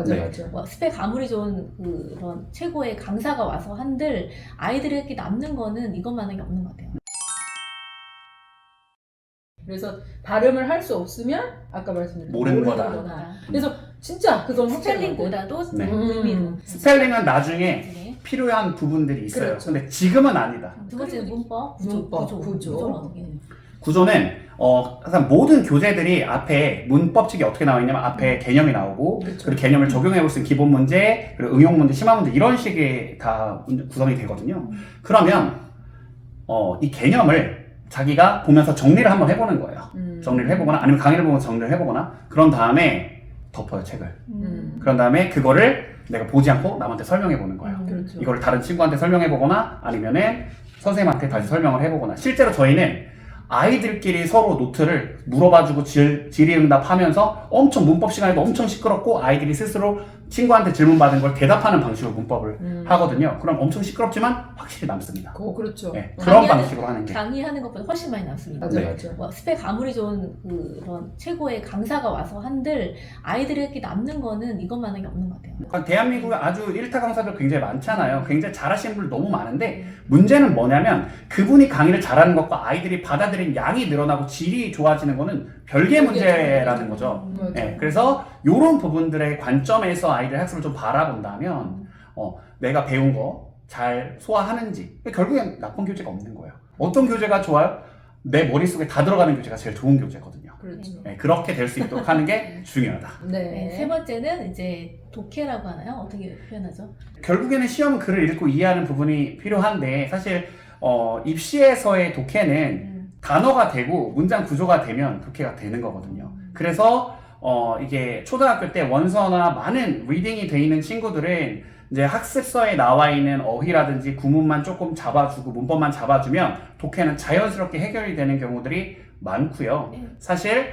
맞아, 네. 맞아. 뭐 스펙 아무리 좋은 그런 최고의 강사가 와서 한들 아이들에게 남는 거는 이것만한 게 없는 것 같아요. 그래서 발음을 할 수 없으면 아까 말씀드린 모르는 거다. 그래서 진짜 그건 스펠링보다도 네. 의미로. 스펠링은 나중에 네. 필요한 부분들이 있어요. 그렇죠. 근데 지금은 아니다. 두 번째는 문법, 구조. 구조는 어떻게 해요? 구조는 항상 모든 교재들이 앞에 문법칙이 어떻게 나와 있냐면 앞에 개념이 나오고 그렇죠. 그리고 개념을 적용해 볼 수 있는 기본 문제, 그리고 응용 문제, 심화 문제 이런 식의 다 구성이 되거든요. 그러면 이 개념을 자기가 보면서 정리를 한번 해보는 거예요. 정리를 해보거나 아니면 강의를 보면서 정리를 해보거나 그런 다음에 덮어요, 책을. 그런 다음에 그거를 내가 보지 않고 남한테 설명해 보는 거예요. 그렇죠. 이거를 다른 친구한테 설명해 보거나 아니면은 선생님한테 다시 설명을 해보거나 실제로 저희는 아이들끼리 서로 노트를 물어봐주고 질의응답하면서 엄청 문법 시간에도 엄청 시끄럽고 아이들이 스스로 친구한테 질문 받은 걸 대답하는 방식으로 문법을 하거든요. 그럼 엄청 시끄럽지만 확실히 남습니다. 그렇죠. 네, 그런 강의하는- 방식으로 하는 게. 강의하는 것보다 훨씬 많이 남습니다. 맞아, 네. 맞아. 뭐 스펙 아무리 좋은 그런 최고의 강사가 와서 한들 아이들에게 남는 거는 이것만한 게 없는 것 같아요. 대한민국에 아주 일타 강사들 굉장히 많잖아요. 굉장히 잘하시는 분들 너무 많은데 문제는 뭐냐면 그분이 강의를 잘하는 것과 아이들이 받아들인 양이 늘어나고 질이 좋아지는 거는 별개의 문제라는 거죠. 네, 그래서 이런 부분들의 관점에서 아이들 학습을 좀 바라본다면 내가 배운 거 잘 소화하는지 결국엔 나쁜 교재가 없는 거예요. 어떤 교재가 좋아요? 내 머릿속에 다 들어가는 교재가 제일 좋은 교재거든요. 그렇죠. 네, 그렇게 될 수 있도록 하는 게 중요하다. 네, 세 번째는 이제 독해라고 하나요? 어떻게 표현하죠? 결국에는 시험 글을 읽고 이해하는 부분이 필요한데 사실 입시에서의 독해는 단어가 되고 문장 구조가 되면 독해가 되는 거거든요. 그래서 이게 초등학교 때 원서나 많은 리딩이 돼 있는 친구들은 이제 학습서에 나와 있는 어휘라든지 구문만 조금 잡아주고 문법만 잡아주면 독해는 자연스럽게 해결이 되는 경우들이 많고요. 사실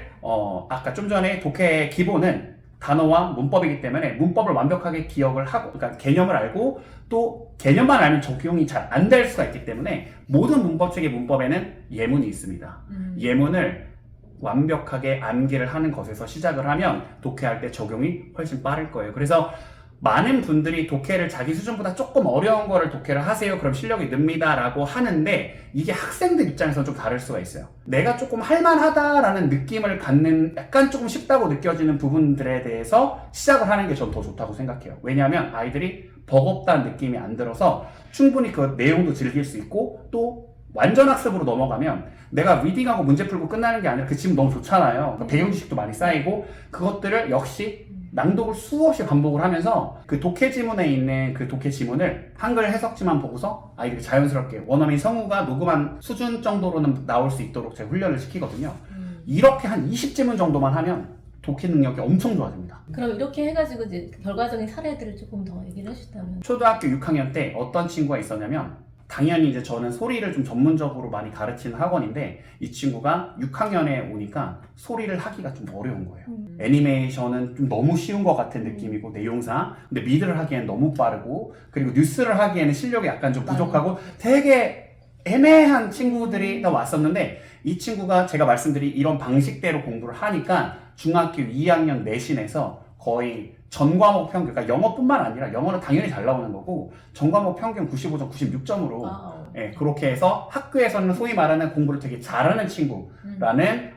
아까 좀 전에 독해의 기본은 단어와 문법이기 때문에 문법을 완벽하게 기억을 하고, 그러니까 개념을 알고 또 개념만 알면 적용이 잘 안 될 수가 있기 때문에 모든 문법책의 문법에는 예문이 있습니다. 예문을 완벽하게 암기를 하는 것에서 시작을 하면 독해할 때 적용이 훨씬 빠를 거예요. 그래서 많은 분들이 독해를 자기 수준보다 조금 어려운 거를 독해를 하세요. 그럼 실력이 늡니다 라고 하는데 이게 학생들 입장에서는 좀 다를 수가 있어요. 내가 조금 할만하다라는 느낌을 갖는 약간 조금 쉽다고 느껴지는 부분들에 대해서 시작을 하는 게 전 더 좋다고 생각해요. 왜냐하면 아이들이 버겁다는 느낌이 안 들어서 충분히 그 내용도 즐길 수 있고 또 완전 학습으로 넘어가면 내가 리딩하고 문제 풀고 끝나는 게 아니라 그 지금 너무 좋잖아요. 배경 지식도 많이 쌓이고 그것들을 역시 낭독을 수없이 반복을 하면서 그 독해 지문에 있는 그 독해 지문을 한글 해석지만 보고서 아이들이 자연스럽게 원어민 성우가 녹음한 수준 정도로는 나올 수 있도록 제가 훈련을 시키거든요. 이렇게 한 20지문 정도만 하면 독해 능력이 엄청 좋아집니다. 그럼 이렇게 해가지고 이제 결과적인 사례들을 조금 더 얘기를 해주셨다면. 초등학교 6학년 때 어떤 친구가 있었냐면 당연히 이제 저는 소리를 좀 전문적으로 많이 가르치는 학원인데 이 친구가 6학년에 오니까 소리를 하기가 좀 어려운 거예요. 애니메이션은 좀 너무 쉬운 것 같은 느낌이고 내용상 근데 미드를 하기에는 너무 빠르고 그리고 뉴스를 하기에는 실력이 약간 좀 부족하고 되게 애매한 친구들이 다 왔었는데 이 친구가 제가 말씀드린 이런 방식대로 공부를 하니까 중학교 2학년 내신에서 거의 전 과목 평균, 그러니까 영어뿐만 아니라 영어는 당연히 잘 나오는 거고 전 과목 평균 95점, 96점으로 그렇게 해서 학교에서는 소위 말하는 공부를 되게 잘하는 친구라는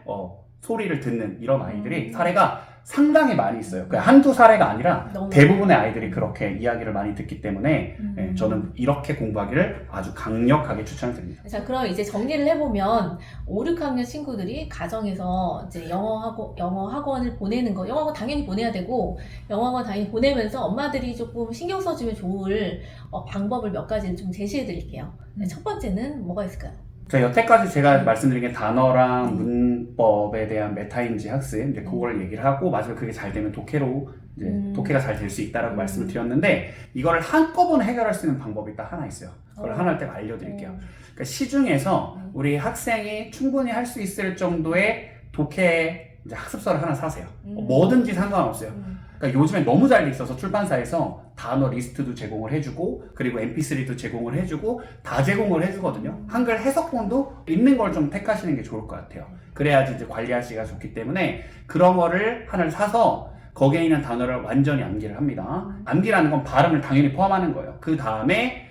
소리를 듣는 이런 아이들이 사례가 상당히 많이 있어요. 한두 사례가 아니라 대부분의 아이들이 그렇게 이야기를 많이 듣기 때문에 저는 이렇게 공부하기를 아주 강력하게 추천드립니다. 자, 그럼 이제 정리를 해보면 5, 6학년 친구들이 가정에서 이제 영어 학원을 보내는 거, 영어 학원 당연히 보내야 되고 영어 학원 당연히 보내면서 엄마들이 조금 신경 써주면 좋을 방법을 몇 가지를 좀 제시해 드릴게요. 첫 번째는 뭐가 있을까요? 자, 여태까지 제가 말씀드린 게 단어랑 문법에 대한 메타인지 학습, 이제 그걸 얘기를 하고, 마지막에 그게 잘 되면 독해로, 이제 독해가 잘 될 수 있다라고 말씀을 드렸는데, 이거를 한꺼번에 해결할 수 있는 방법이 딱 하나 있어요. 그걸 하나 딱 알려드릴게요. 그러니까 시중에서 우리 학생이 충분히 할 수 있을 정도의 독해 이제 학습서를 하나 사세요. 뭐든지 상관없어요. 그러니까 요즘에 너무 잘 돼 있어서 출판사에서 단어 리스트도 제공을 해주고 그리고 mp3도 제공을 해주고 다 제공을 해주거든요. 한글 해석본도 있는 걸 좀 택하시는 게 좋을 것 같아요. 그래야지 이제 관리하시기가 좋기 때문에 그런 거를 하나를 사서 거기에 있는 단어를 완전히 암기를 합니다. 암기라는 건 발음을 당연히 포함하는 거예요. 그 다음에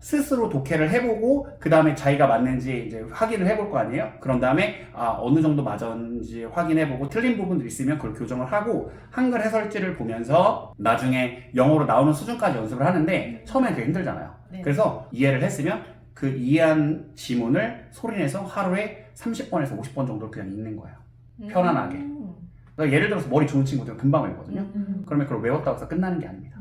스스로 독해를 해보고 그 다음에 자기가 맞는지 이제 확인을 해볼 거 아니에요. 그런 다음에 어느 정도 맞았는지 확인해보고 틀린 부분들 있으면 그걸 교정을 하고 한글 해설지를 보면서 나중에 영어로 나오는 수준까지 연습을 하는데 처음엔 되게 힘들잖아요. 네. 그래서 이해를 했으면 그 이해한 지문을 소리내서 하루에 30번에서 50번 정도 그냥 읽는 거예요. 편안하게. 그러니까 예를 들어서 머리 좋은 친구들은 금방 외우거든요. 그러면 그걸 외웠다고 해서 끝나는 게 아닙니다.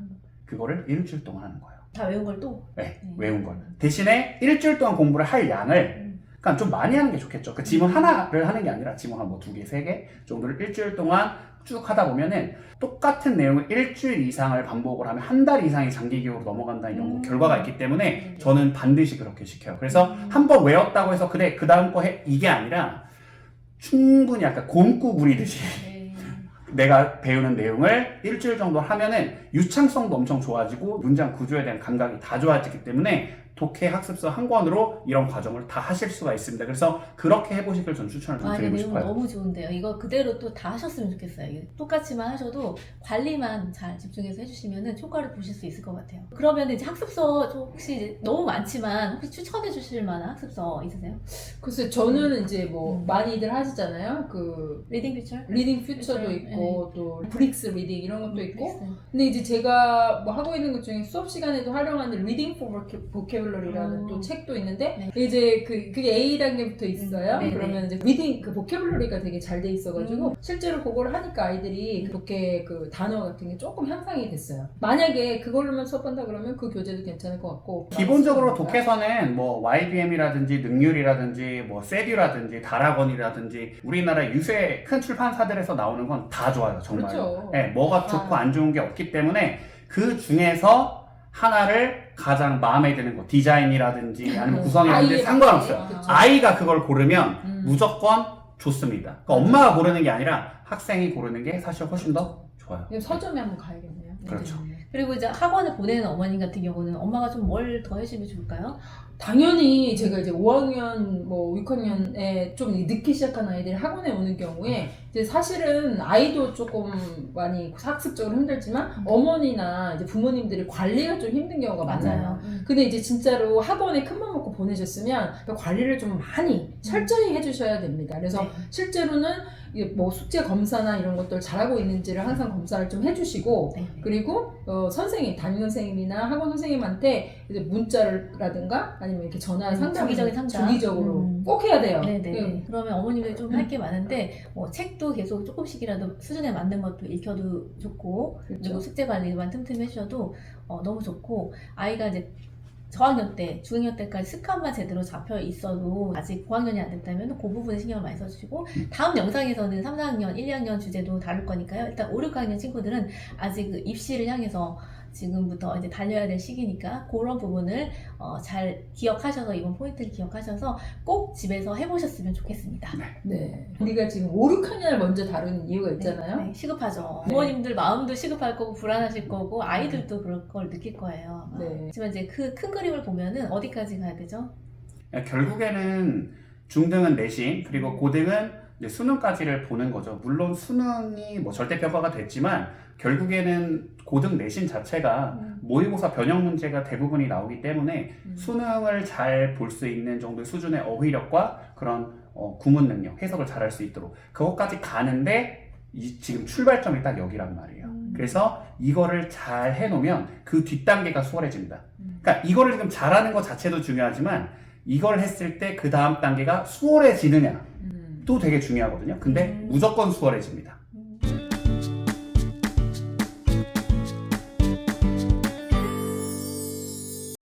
그거를 일주일 동안 하는 거예요. 다 외운 걸 또? 네, 외운 걸. 대신에 일주일 동안 공부를 할 양을 그러니까 좀 많이 하는 게 좋겠죠. 그 지문 하나를 하는 게 아니라 지문 한 뭐 2개, 3개 정도를 일주일 동안 쭉 하다 보면은 똑같은 내용을 일주일 이상을 반복을 하면 한 달 이상이 장기 기억으로 넘어간다는 연구 결과가 있기 때문에 저는 반드시 그렇게 시켜요. 그래서 한 번 외웠다고 해서 그래 그 다음 거 해 이게 아니라 충분히 약간 곰국 우리듯이 내가 배우는 내용을 일주일 정도 하면은 유창성도 엄청 좋아지고 문장 구조에 대한 감각이 다 좋아지기 때문에 독해 학습서 한 권으로 이런 과정을 다 하실 수가 있습니다. 그래서 그렇게 해보시길 전 추천을 좀 드리고 내용 싶어요. 너무 좋은데요. 이거 그대로 또 다 하셨으면 좋겠어요. 이게 똑같이만 하셔도 관리만 잘 집중해서 해주시면 효과를 보실 수 있을 것 같아요. 그러면 이제 학습서 혹시 이제 너무 많지만 혹시 추천해 주실 만한 학습서 있으세요? 글쎄 저는 이제 뭐 많이들 하시잖아요. 그 리딩 퓨처? 리딩 퓨처도 퓨처, 있고 또 브릭스 리딩 이런 것도 있고 있어요. 근데 이제 제가 뭐 하고 있는 것 중에 수업 시간에도 활용하는 리딩 포 보캐블러리라는 또 책도 있는데 이제 그게 A 단계부터 있어요. 네네. 그러면 이제 리딩 그 보캐블러리가 되게 잘 돼 있어가지고 실제로 그걸 하니까 아이들이 그렇게 그 단어 같은 게 조금 향상이 됐어요. 만약에 그걸로만 수업한다 그러면 그 교재도 괜찮을 것 같고 기본적으로 독해서는 뭐 YBM이라든지 능률이라든지 뭐 세듀라든지 다락원이라든지 우리나라 유세 큰 출판사들에서 나오는 건 다 좋아요. 정말. 그렇죠. 네, 뭐가 좋고 안 좋은 게 없기 때문에 그 중에서 하나를 가장 마음에 드는 거 디자인이라든지 아니면 구성이라든지 아이의 상관없어요. 맛에. 그쵸. 아이가 그걸 고르면 무조건 좋습니다. 그러니까 엄마가 고르는 게 아니라 학생이 고르는 게 사실 훨씬 더 좋아요. 그럼 서점에 한번 가야겠네요. 그렇죠. 그리고 이제 학원을 보내는 어머님 같은 경우는 엄마가 좀 뭘 더 해주면 좋을까요? 당연히 제가 이제 5학년, 뭐 6학년에 좀 늦게 시작한 아이들이 학원에 오는 경우에 이제 사실은 아이도 조금 많이 학습적으로 힘들지만 어머니나 이제 부모님들이 관리가 좀 힘든 경우가 많아요. 근데 이제 진짜로 학원에 큰맘 먹고 보내셨으면 그 관리를 좀 많이 철저히 해주셔야 됩니다. 그래서 실제로는 이게 뭐 숙제 검사나 이런 것들 잘하고 있는지를 항상 검사를 좀 해주시고 그리고 선생님, 담임 선생님이나 학원 선생님한테 이제 문자라든가 아니면 이렇게 전화 상담 주기적인 상담 주기적으로 꼭 해야 돼요. 네네. 그러면 어머님들 좀 할 게 많은데 뭐 책도 계속 조금씩이라도 수준에 맞는 것도 읽혀도 좋고 그리고 숙제 관리만 틈틈이 해주셔도 너무 좋고 아이가 이제 저학년 때, 중학년 때까지 습관만 제대로 잡혀 있어도 아직 고학년이 안 됐다면 그 부분에 신경을 많이 써주시고 다음 영상에서는 3, 4학년, 1, 2학년 주제도 다룰 거니까요. 일단 5, 6학년 친구들은 아직 그 입시를 향해서 지금부터 이제 달려야 될 시기니까 그런 부분을 잘 기억하셔서 이번 포인트를 기억하셔서 꼭 집에서 해보셨으면 좋겠습니다. 네. 우리가 지금 5, 6학년을 먼저 다루는 이유가 있잖아요. 네, 시급하죠. 부모님들 마음도 시급할 거고 불안하실 거고 아이들도 그럴 걸 느낄 거예요. 네. 하지만 이제 그 큰 그림을 보면은 어디까지 가야 되죠? 결국에는 중등은 내신 그리고 고등은 이제 수능까지를 보는 거죠. 물론 수능이 뭐 절대평가가 됐지만 결국에는 고등 내신 자체가 모의고사 변형 문제가 대부분이 나오기 때문에 수능을 잘 볼 수 있는 정도의 수준의 어휘력과 그런 구문 능력, 해석을 잘 할 수 있도록 그것까지 가는데 지금 출발점이 딱 여기란 말이에요. 그래서 이거를 잘 해놓으면 그 뒷단계가 수월해집니다. 그러니까 이거를 지금 잘하는 것 자체도 중요하지만 이걸 했을 때 그 다음 단계가 수월해지느냐 또 되게 중요하거든요. 근데 무조건 수월해집니다.